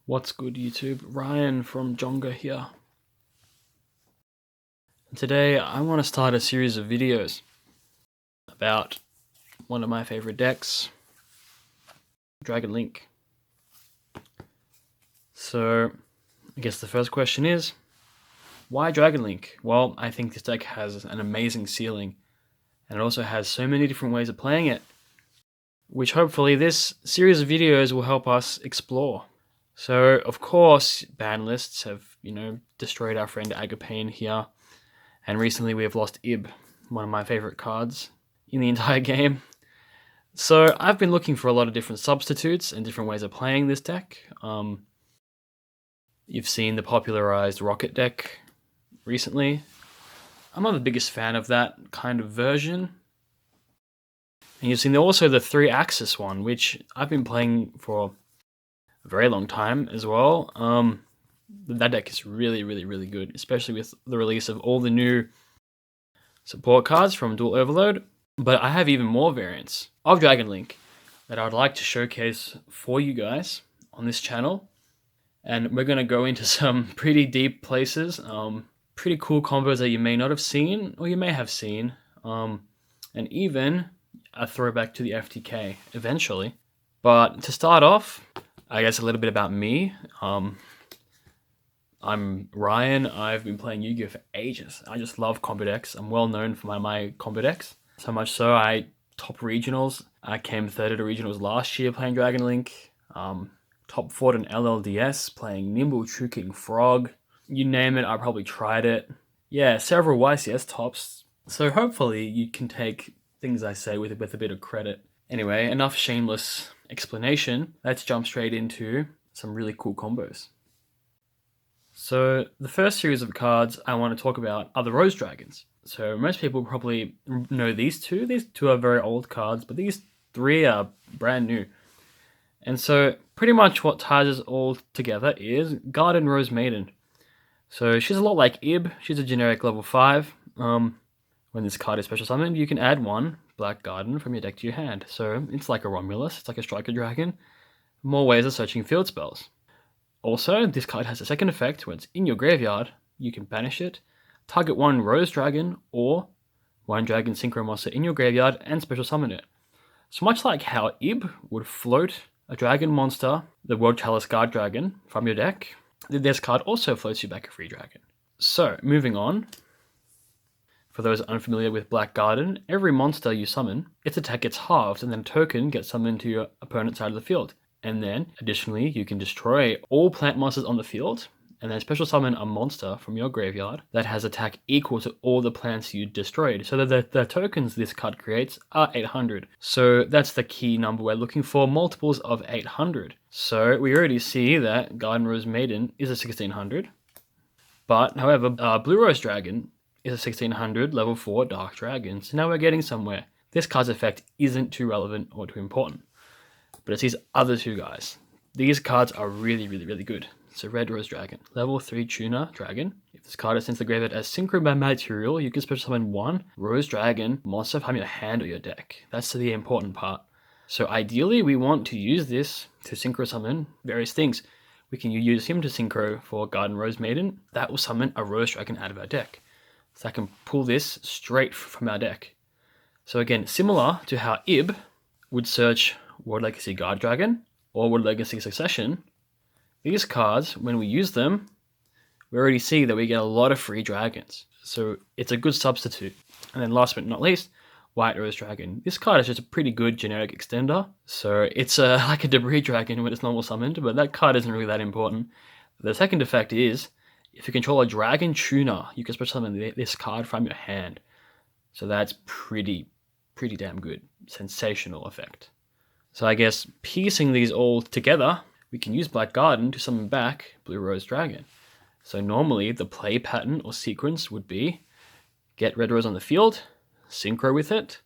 What's good, YouTube? Ryan from Jonga here. And today I want to start a series of videos about one of my favorite decks, Dragon Link. So I guess the first question is, why Dragon Link? Well, I think this deck has an amazing ceiling, and it also has so many different ways of playing it, which hopefully this series of videos will help us explore. So, of course, ban lists have, destroyed our friend Agapane here. And recently we have lost Ib, one of my favorite cards in the entire game. So I've been looking for a lot of different substitutes and different ways of playing this deck. You've seen the popularized Rocket deck recently. I'm not the biggest fan of that kind of version. And you've seen also the 3-axis one, which I've been playing for a very long time as well. That deck is really, really, really good, especially with the release of all the new support cards from Dual Overload. But I have even more variants of Dragon Link that I would like to showcase for you guys on this channel. And we're going to go into some pretty deep places, pretty cool combos that you may not have seen, or you may have seen, and even a throwback to the FTK eventually. But to start off, I guess a little bit about me. I'm Ryan. I've been playing Yu-Gi-Oh! For ages. I just love combo decks. I'm well known for my combo decks. So much so, I top regionals. I came third at a regionals last year playing Dragon Link. Top 4 in LLDS playing Nimble, True King, Frog. You name it, I probably tried it. Yeah, several YCS tops. So hopefully you can take things I say with a bit of credit. Anyway, enough shameless explanation. Let's jump straight into some really cool combos. So the first series of cards I want to talk about are the Rose Dragons. So most people probably know these two. These two are very old cards, but these three are brand new. And so pretty much what ties us all together is Garden Rose Maiden. So she's a lot like Ib. She's a generic level 5. When this card is special summoned, you can add one Black Garden from your deck to your hand. So it's like a Romulus. It's like a Striker Dragon. More ways of searching field spells. Also, this card has a second effect. When it's in your graveyard, you can banish it, target one Rose Dragon or one Dragon Synchro Monster in your graveyard and special summon it. So much like how Ib would float a dragon monster, the World Chalice Guard Dragon, from your deck, this card also floats you back a free dragon. So, moving on. For those unfamiliar with Black Garden, every monster you summon, its attack gets halved and then a token gets summoned to your opponent's side of the field. And then, additionally, you can destroy all plant monsters on the field, and then special summon a monster from your graveyard that has attack equal to all the plants you destroyed. So that the tokens this card creates are 800. So that's the key number we're looking for, multiples of 800. So we already see that Garden Rose Maiden is a 1600. But, however, Blue Rose Dragon is a 1600 level 4 Dark Dragon. So now we're getting somewhere. This card's effect isn't too relevant or too important. But it's these other two guys. These cards are really, really, really good. So Red Rose Dragon, level 3 Tuner Dragon. If this card is sent to the graveyard as Synchro by Material, you can special summon one Rose Dragon monster from your hand or your deck. That's the important part. So ideally, we want to use this to Synchro summon various things. We can use him to Synchro for Garden Rose Maiden. That will summon a Rose Dragon out of our deck. So I can pull this straight from our deck. So again, similar to how Ib would search World Legacy Guard Dragon or World Legacy Succession, these cards, when we use them, we already see that we get a lot of free dragons. So it's a good substitute. And then last but not least, White Rose Dragon. This card is just a pretty good generic extender. So it's like a Debris Dragon when it's normal summoned, but that card isn't really that important. The second effect is, if you control a Dragon Tuner, you can special summon this card from your hand. So that's pretty damn good. Sensational effect. So I guess piecing these all together, we can use Black Garden to summon back Blue Rose Dragon. So normally the play pattern or sequence would be get Red Rose on the field, Synchro with it,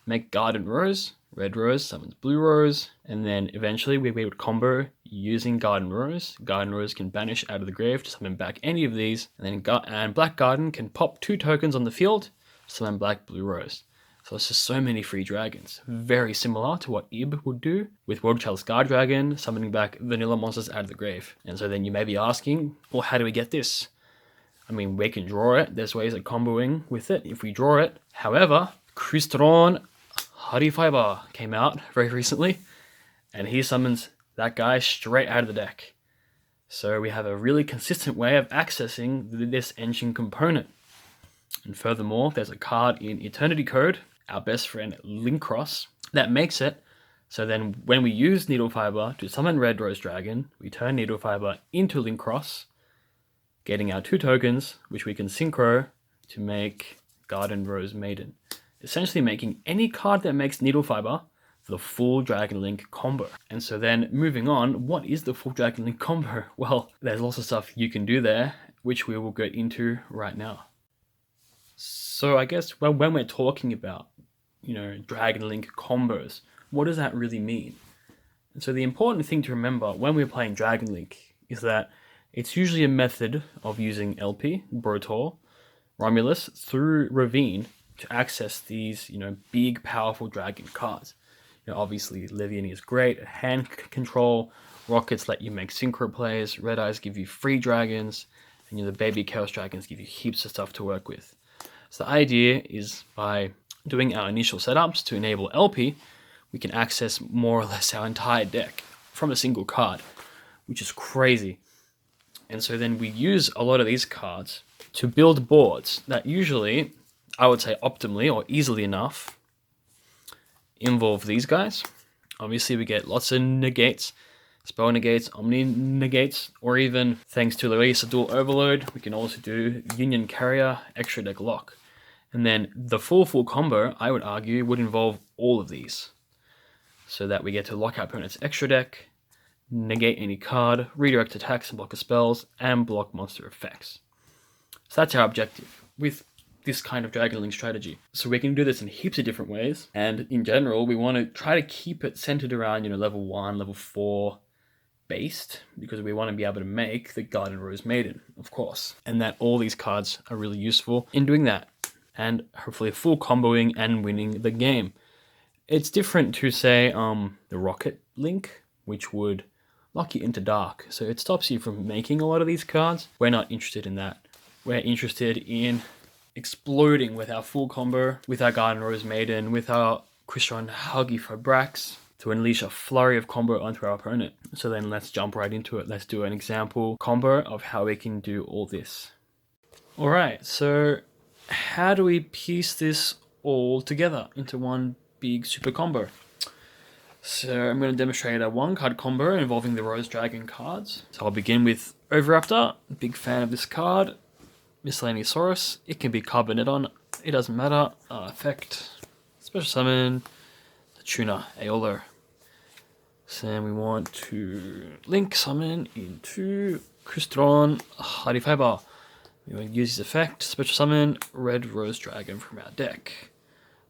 make Garden Rose, Red Rose summons Blue Rose, and then eventually we would combo using Garden Rose. Garden Rose can banish out of the grave to summon back any of these, and then Black Garden can pop 2 tokens on the field, summon Black Blue Rose. So it's just so many free dragons. Very similar to what Ib would do with World Chalice Guard Dragon, summoning back vanilla monsters out of the grave. And so then you may be asking, well, how do we get this? I mean, we can draw it. There's ways of comboing with it if we draw it. However, Crystron Hardy Fiber came out very recently, and he summons that guy straight out of the deck. So we have a really consistent way of accessing this engine component. And furthermore, there's a card in Eternity Code, our best friend Linkross, that makes it so then when we use Needle Fiber to summon Red Rose Dragon, we turn Needle Fiber into Linkross, getting our 2 tokens, which we can synchro to make Garden Rose Maiden. Essentially making any card that makes Needle Fiber the full Dragon Link combo. And so then moving on, what is the full Dragon Link combo? Well, there's lots of stuff you can do there, which we will get into right now. So I guess when we're talking about, Dragon Link combos, what does that really mean? And so the important thing to remember when we're playing Dragon Link is that it's usually a method of using LP, Brotor, Romulus through Ravine to access these, big, powerful dragon cards. Obviously, Levian is great. Hand control, Rockets let you make synchro plays, Red Eyes give you free dragons, and the baby Chaos Dragons give you heaps of stuff to work with. So the idea is by doing our initial setups to enable LP, we can access more or less our entire deck from a single card, which is crazy. And so then we use a lot of these cards to build boards that usually, I would say optimally or easily enough, involve these guys. Obviously we get lots of negates, spell negates, omni negates, or even thanks to Louisa Dual Overload, we can also do Union Carrier, Extra Deck Lock. And then the full combo, I would argue, would involve all of these. So that we get to lock our opponent's extra deck, negate any card, redirect attacks and block spells, and block monster effects. So that's our objective with this kind of Dragon Link strategy. So we can do this in heaps of different ways, and in general, we want to try to keep it centered around, level 1, level 4 based, because we want to be able to make the Garden Rose Maiden, of course, and that all these cards are really useful in doing that, and hopefully full comboing and winning the game. It's different to, say, the Rocket Link, which would lock you into Dark, so it stops you from making a lot of these cards. We're not interested in that. We're interested in exploding with our full combo, with our Garden Rose Maiden, with our Crystron Huggy Fibrax to unleash a flurry of combo onto our opponent. So then let's jump right into it. Let's do an example combo of how we can do all this. Alright, so how do we piece this all together into one big super combo? So I'm going to demonstrate a 1-card combo involving the Rose Dragon cards. So I'll begin with Oviraptor, big fan of this card. Miscellaneousaurus, it can be Carbonidon, it doesn't matter. Effect, special summon, the Tuna Aeolo. So then we want to link summon into Crystron Hardy Fiber. We want to use his effect, special summon Red Rose Dragon from our deck.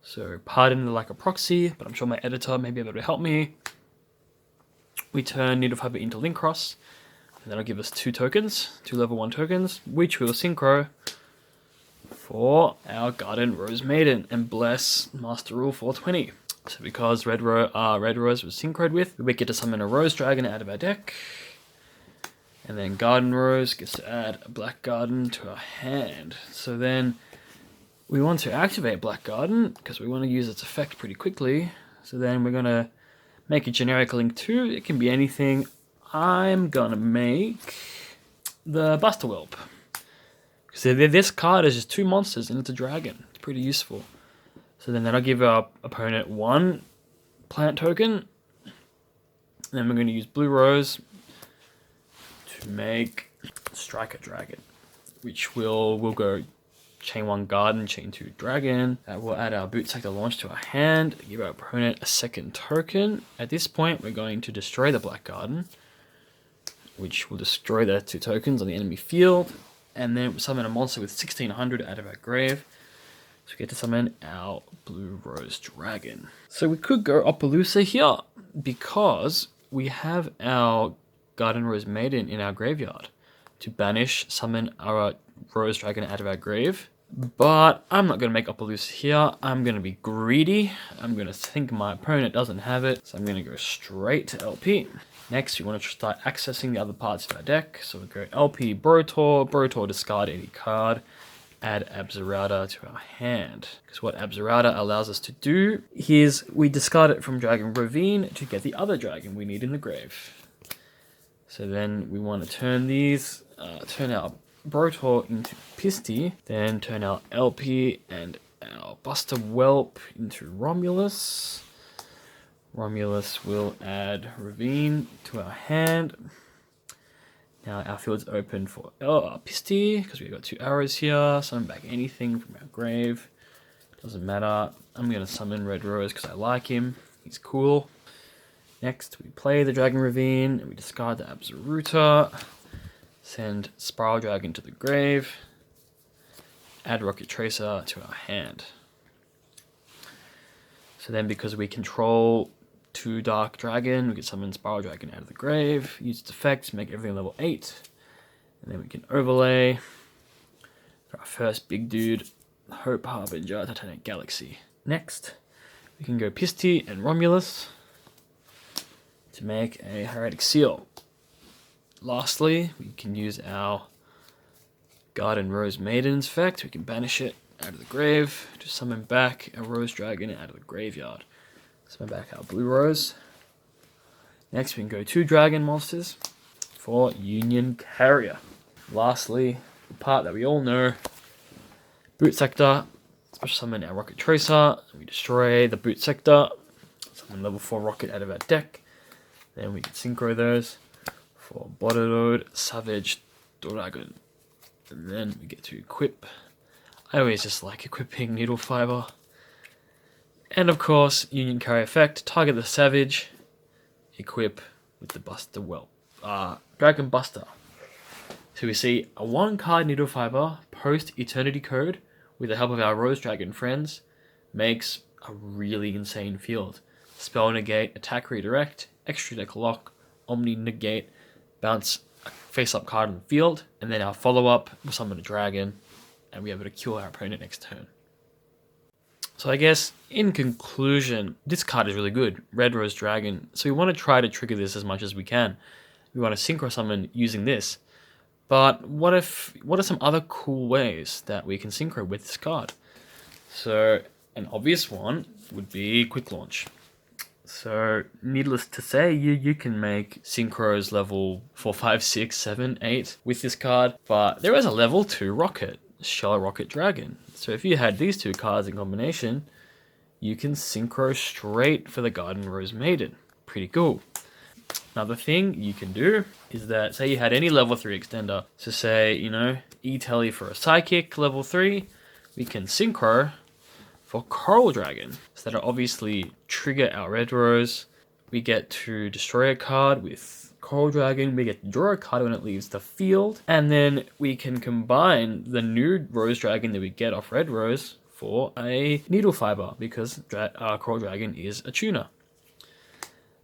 So pardon the lack of proxy, but I'm sure my editor may be able to help me. We turn Needle Fiber into Linkross. And that'll give us 2 tokens, 2 level 1 tokens, which we'll synchro for our Garden Rose Maiden and bless Master Rule 420. So because Red Rose was synchroed with, we get to summon a Rose Dragon out of our deck. And then Garden Rose gets to add a Black Garden to our hand. So then we want to activate Black Garden because we want to use its effect pretty quickly. So then we're going to make a generic link 2. It can be anything. I'm gonna make the Buster Whelp. Because this card is just 2 monsters and it's a dragon. It's pretty useful. So then that'll give our opponent 1 plant token. And then we're going to use Blue Rose to make Striker Dragon. Which we'll go Chain 1 Garden, Chain 2 Dragon. We'll add our Boot Sector Launch to our hand. Give our opponent a 2nd token. At this point, we're going to destroy the Black Garden, which will destroy the 2 tokens on the enemy field, and then summon a monster with 1600 out of our grave. So we get to summon our Blue Rose Dragon. So we could go Opelousas here, because we have our Garden Rose Maiden in our graveyard to banish, summon our Rose Dragon out of our grave, But I'm not going to make Opalus here. I'm going to be greedy. I'm going to think my opponent doesn't have it. So I'm going to go straight to LP. Next, we want to start accessing the other parts of our deck. So we go LP Brotor. Brotor, discard any card. Add Abzerata to our hand. Because what Abzerata allows us to do is we discard it from Dragon Ravine to get the other dragon we need in the grave. So then we want to turn these, turn our Brotor into Pisty, then turn our LP and our Buster Whelp into Romulus. Romulus will add Ravine to our hand. Now our field's open for Pisty, because we've got 2 arrows here. Summon back anything from our grave. Doesn't matter. I'm going to summon Red Rose because I like him. He's cool. Next, we play the Dragon Ravine, and we discard the Absoluta. Send Spiral Dragon to the grave. Add Rocket Tracer to our hand. So then, because we control 2 Dark Dragon, we can summon Spiral Dragon out of the grave, use its effects, make everything level 8. And then we can overlay for our first big dude, Hope Harbinger, Titanic Galaxy. Next, we can go Pisty and Romulus to make a Hieratic Seal. Lastly, we can use our Garden Rose Maiden's effect. We can banish it out of the grave to summon back a Rose Dragon out of the graveyard. Summon back our Blue Rose. Next, we can go 2 Dragon Monsters for Union Carrier. Lastly, the part that we all know, Boot Sector. Special summon our Rocket Tracer. We destroy the Boot Sector. Summon level 4 Rocket out of our deck. Then we can synchro those for Bodilode, Savage, Dragon. And then we get to equip. I always just like equipping Needle Fiber. And of course, Union Carry effect, target the Savage, equip with the Buster Whelp. Dragon Buster. So we see a 1-card Needle Fiber post Eternity Code with the help of our Rose Dragon friends makes a really insane field. Spell Negate, Attack Redirect, Extra Deck Lock, Omni Negate, bounce a face-up card in the field, and then our follow-up will summon a dragon, and we're able to kill our opponent next turn. So I guess, in conclusion, this card is really good, Red Rose Dragon, so we want to try to trigger this as much as we can. We want to synchro summon using this. But what are some other cool ways that we can synchro with this card? So, an obvious one would be Quick Launch. So, needless to say, you can make synchros level 4, 5, 6, 7, 8 with this card, but there is a level 2 rocket, Shell Rocket Dragon. So if you had these 2 cards in combination, you can synchro straight for the Garden Rose Maiden. Pretty cool. Another thing you can do is that, say you had any level 3 extender, so say, E-Telly for a Psychic level 3, we can synchro for Coral Dragon. So that'll obviously trigger our Red Rose. We get to destroy a card with Coral Dragon. We get to draw a card when it leaves the field. And then we can combine the new Rose Dragon that we get off Red Rose for a Needle Fiber, because Coral Dragon is a tuner.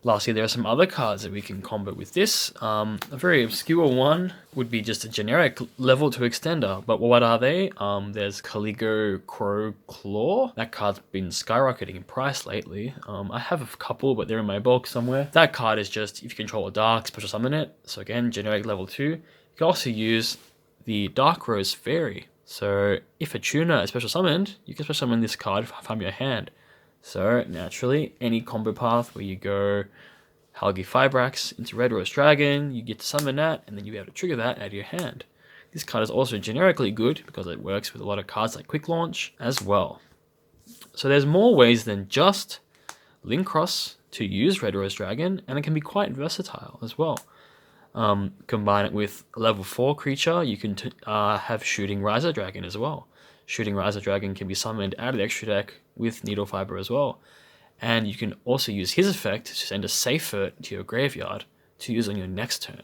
Lastly, there are some other cards that we can combo with this. A very obscure one would be just a generic level 2 extender, but what are they? There's Caligo Crow Claw. That card's been skyrocketing in price lately. I have a couple, but they're in my bulk somewhere. That card is just, if you control a dark, special summon it. So again, generic level 2. You can also use the Dark Rose Fairy. So if a tuner is special summoned, you can special summon this card from your hand. So, naturally, any combo path where you go Halgi Fibrax into Red Rose Dragon, you get to summon that, and then you'll be able to trigger that out of your hand. This card is also generically good because it works with a lot of cards like Quick Launch as well. So there's more ways than just Linkross to use Red Rose Dragon, and it can be quite versatile as well. Combine it with a level 4 creature, you can have Shooting Riser Dragon as well. Shooting Riser Dragon can be summoned out of the extra deck with Needle Fiber as well. And you can also use his effect to send a Safer to your graveyard to use on your next turn.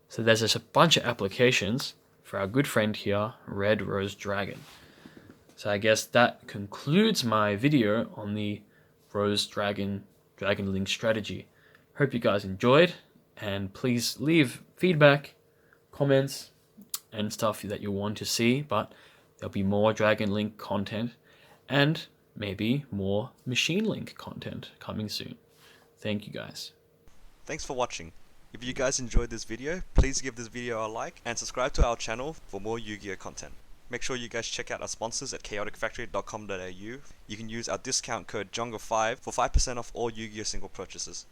So there's just a bunch of applications for our good friend here, Red Rose Dragon. So I guess that concludes my video on the Rose Dragon Link strategy. Hope you guys enjoyed, and please leave feedback, comments, and stuff that you want to see, but There'll be more Dragon Link content and maybe more Machine Link content coming soon. Thank you guys. Thanks for watching. If you guys enjoyed this video, please give this video a like and subscribe to our channel for more Yu-Gi-Oh content. Make sure you guys check out our sponsors at chaoticfactory.com.au. You can use our discount code JUNGLE5 for 5% off all Yu-Gi-Oh single purchases.